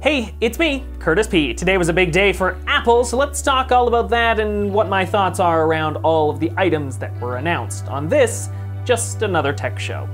Hey, it's me, Curtis P. Today was a big day for Apple, so let's talk all about that and what my thoughts are around all of the items that were announced on this, just another tech show.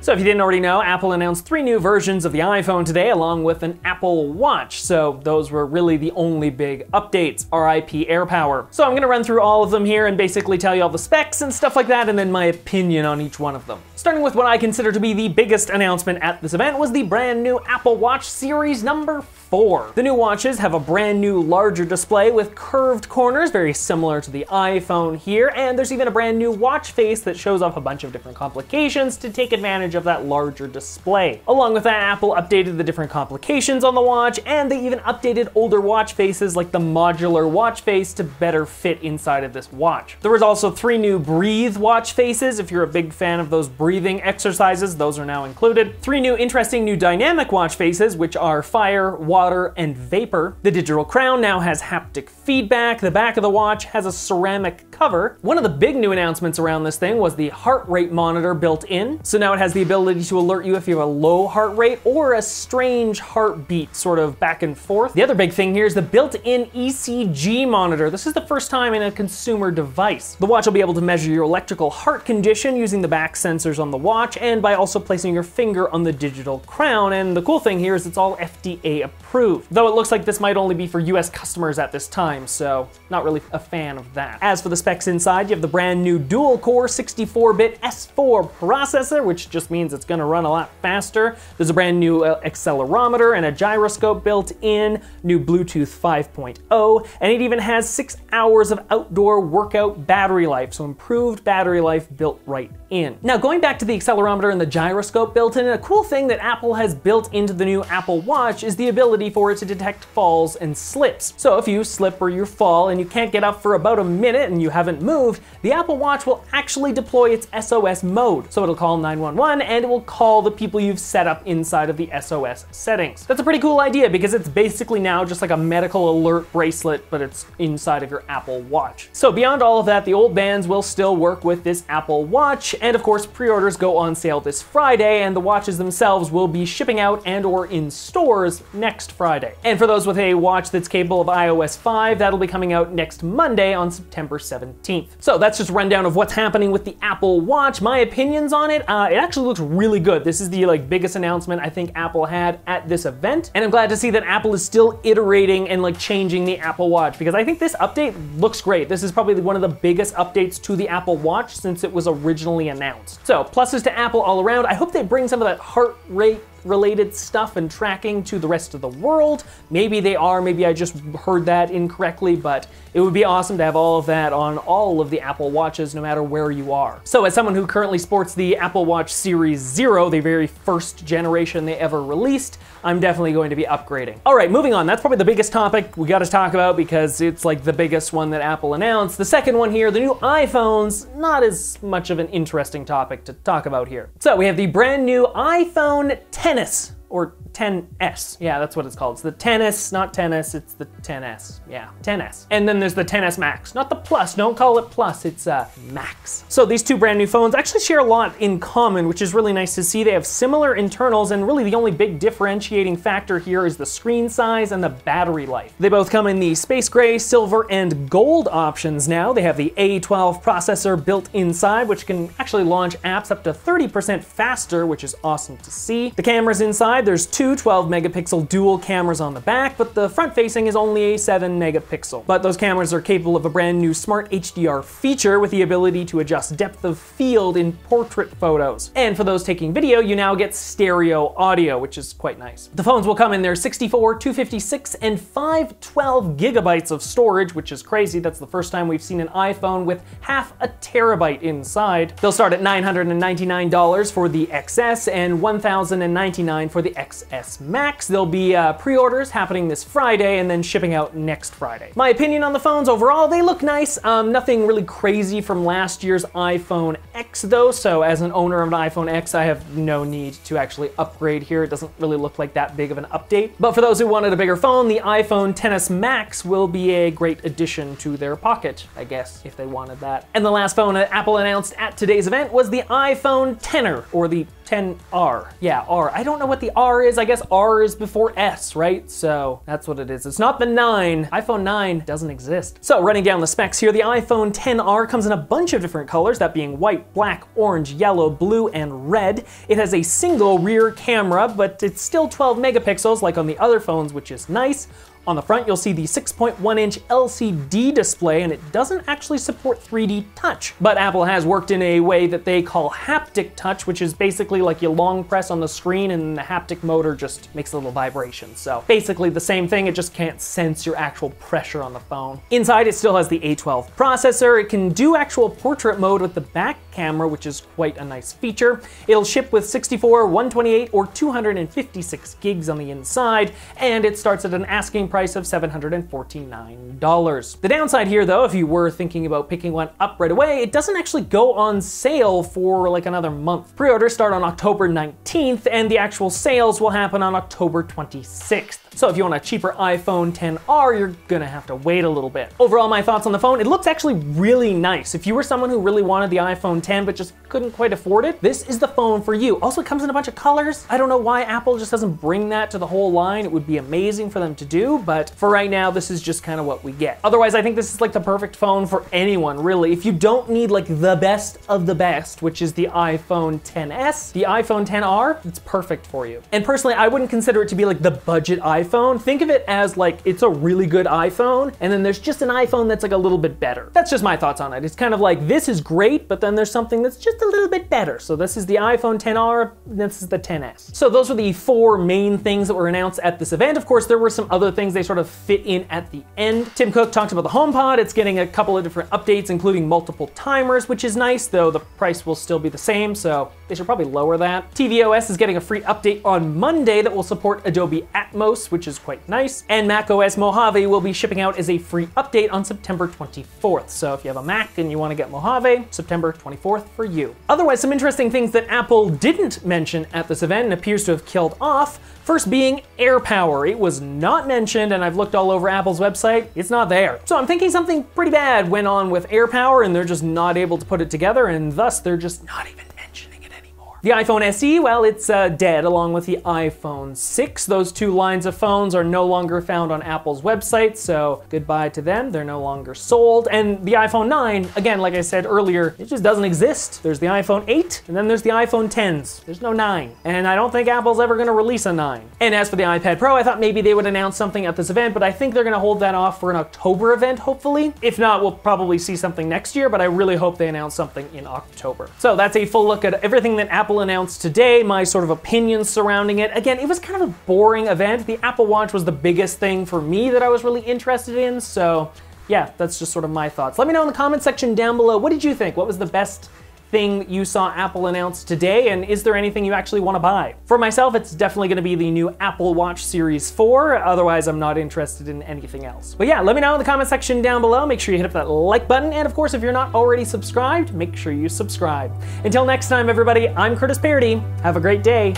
So if you didn't already know, Apple announced 3 new versions of the iPhone today, along with an Apple Watch. So those were really the only big updates, RIP AirPower. So I'm gonna run through all of them here and basically tell you all the specs and stuff like that, and then my opinion on each one of them. Starting with what I consider to be the biggest announcement at this event was the brand new Apple Watch Series number 4. The new watches have a brand new larger display with curved corners, very similar to the iPhone here, and there's even a brand new watch face that shows off a bunch of different complications to take advantage of that larger display. Along with that, Apple updated the different complications on the watch, and they even updated older watch faces like the modular watch face to better fit inside of this watch. There was also 3 new Breathe watch faces. If you're a big fan of those breathing exercises, those are now included. 3 new interesting new dynamic watch faces, which are fire, water, and vapor. The digital crown now has haptic feedback. The back of the watch has a ceramic cover. One of the big new announcements around this thing was the heart rate monitor built in. So now it has the ability to alert you if you have a low heart rate or a strange heartbeat sort of back and forth. The other big thing here is the built-in ECG monitor. This is the first time in a consumer device. The watch will be able to measure your electrical heart condition using the back sensors on the watch and by also placing your finger on the digital crown. And the cool thing here is it's all FDA approved. Though it looks like this might only be for US customers at this time, so not really a fan of that. As for the specs inside, you have the brand new dual-core 64-bit S4 processor, which just means it's gonna run a lot faster. There's a brand new accelerometer and a gyroscope built in, new Bluetooth 5.0, and it even has 6 hours of outdoor workout battery life, so improved battery life built right in. Now, going back to the accelerometer and the gyroscope built in, a cool thing that Apple has built into the new Apple Watch is the ability for it to detect falls and slips. So if you slip or you fall and you can't get up for about a minute and you haven't moved, the Apple Watch will actually deploy its SOS mode. So it'll call 911 and it will call the people you've set up inside of the SOS settings. That's a pretty cool idea because it's basically now just like a medical alert bracelet, but it's inside of your Apple Watch. So beyond all of that, the old bands will still work with this Apple Watch, and of course pre-orders go on sale this Friday, and the watches themselves will be shipping out and or in stores next Friday. And for those with a watch that's capable of iOS 5, that'll be coming out next Monday on September 17th. So that's just a rundown of what's happening with the Apple Watch. My opinions on it, it actually looks really good. This is the biggest announcement I think Apple had at this event, and I'm glad to see that Apple is still iterating and changing the Apple Watch, because I think this update looks great. This is probably one of the biggest updates to the Apple Watch since it was originally announced. So pluses to Apple all around. I hope they bring some of that heart rate related stuff and tracking to the rest of the world. Maybe they are, maybe I just heard that incorrectly, but it would be awesome to have all of that on all of the Apple Watches, no matter where you are. So as someone who currently sports the Apple Watch Series 0, the very first generation they ever released, I'm definitely going to be upgrading. All right, moving on. That's probably the biggest topic we got to talk about because it's the biggest one that Apple announced. The second one here, the new iPhones, not as much of an interesting topic to talk about here. So we have the brand new iPhone XS, or XS. Yeah, that's what it's called. It's the XS, not tennis, it's the XS. Yeah, XS. And then there's the XS Max, not the Plus. Don't call it Plus, it's Max. So these two brand new phones actually share a lot in common, which is really nice to see. They have similar internals, and really the only big differentiating factor here is the screen size and the battery life. They both come in the space gray, silver, and gold options now. They have the A12 processor built inside, which can actually launch apps up to 30% faster, which is awesome to see. The cameras inside, there's 2 12-megapixel dual cameras on the back, but the front facing is only a 7-megapixel. But those cameras are capable of a brand new smart HDR feature with the ability to adjust depth of field in portrait photos. And for those taking video, you now get stereo audio, which is quite nice. The phones will come in their 64, 256, and 512 gigabytes of storage, which is crazy. That's the first time we've seen an iPhone with half a terabyte inside. They'll start at $999 for the XS and $1,099 for the the XS Max. There'll be pre-orders happening this Friday and then shipping out next Friday. My opinion on the phones overall, they look nice. Nothing really crazy from last year's iPhone X though, so as an owner of an iPhone X, I have no need to actually upgrade here. It doesn't really look like that big of an update. But for those who wanted a bigger phone, the iPhone XS Max will be a great addition to their pocket, I guess, if they wanted that. And the last phone that Apple announced at today's event was the iPhone XR, or the XR. Yeah, R. I don't know what the R is. I guess R is before S, right? So that's what it is. It's not the 9. iPhone 9 doesn't exist. So running down the specs here, the iPhone XR comes in a bunch of different colors, that being white, black, orange, yellow, blue, and red. It has a single rear camera, but it's still 12 megapixels like on the other phones, which is nice. On the front, you'll see the 6.1-inch LCD display, and it doesn't actually support 3D touch. But Apple has worked in a way that they call haptic touch, which is basically like you long press on the screen and the haptic motor just makes a little vibration. So basically the same thing, it just can't sense your actual pressure on the phone. Inside, it still has the A12 processor. It can do actual portrait mode with the back camera, which is quite a nice feature. It'll ship with 64, 128, or 256 gigs on the inside, and it starts at an asking price of $749. The downside here though, if you were thinking about picking one up right away, it doesn't actually go on sale for like another month. Pre-orders start on October 19th, and the actual sales will happen on October 26th. So if you want a cheaper iPhone XR, you're gonna have to wait a little bit. Overall, my thoughts on the phone, it looks actually really nice. If you were someone who really wanted the iPhone X but just couldn't quite afford it, this is the phone for you. Also, it comes in a bunch of colors. I don't know why Apple just doesn't bring that to the whole line. It would be amazing for them to do, but for right now, this is just kind of what we get. Otherwise, I think this is like the perfect phone for anyone, really. If you don't need like the best of the best, which is the iPhone XS, the iPhone XR, it's perfect for you. And personally, I wouldn't consider it to be like the budget iPhone. Think of it as like it's a really good iPhone, and then there's just an iPhone that's like a little bit better. That's just my thoughts on it. It's kind of like this is great, but then there's something that's just a little bit better. So this is the iPhone XR, this is the XS. So those were the 4 main things that were announced at this event. Of course, there were some other things they sort of fit in at the end. Tim Cook talked about the HomePod. It's getting a couple of different updates, including multiple timers, which is nice, though the price will still be the same, so they should probably lower that. tvOS is getting a free update on Monday that will support Dolby Atmos, which is quite nice. And macOS Mojave will be shipping out as a free update on September 24th. So if you have a Mac and you want to get Mojave, September 24th for you. Otherwise, some interesting things that Apple didn't mention at this event and appears to have killed off. First being AirPower. It was not mentioned, and I've looked all over Apple's website. It's not there. So I'm thinking something pretty bad went on with AirPower, and they're just not able to put it together, and thus they're just not even mentioning it anymore. The iPhone SE, well, it's dead along with the iPhone 6. Those 2 lines of phones are no longer found on Apple's website, so goodbye to them. They're no longer sold. And the iPhone 9, again, like I said earlier, it just doesn't exist. There's the iPhone 8, and then there's the iPhone 10s. There's no 9. And I don't think Apple's ever gonna release a 9. And as for the iPad Pro, I thought maybe they would announce something at this event, but I think they're gonna hold that off for an October event, hopefully. If not, we'll probably see something next year, but I really hope they announce something in October. So that's a full look at everything that Apple announced today, my sort of opinions surrounding it. Again, it was kind of a boring event. The Apple Watch was the biggest thing for me that I was really interested in, so yeah, that's just sort of my thoughts. Let me know in the comment section down below, what did you think? What was the best thing you saw Apple announce today, and is there anything you actually want to buy? For myself, it's definitely going to be the new Apple Watch Series 4, otherwise I'm not interested in anything else. But yeah, let me know in the comment section down below. Make sure you hit up that like button, and of course, if you're not already subscribed, make sure you subscribe. Until next time, everybody, I'm Curtis Paradis. Have a great day.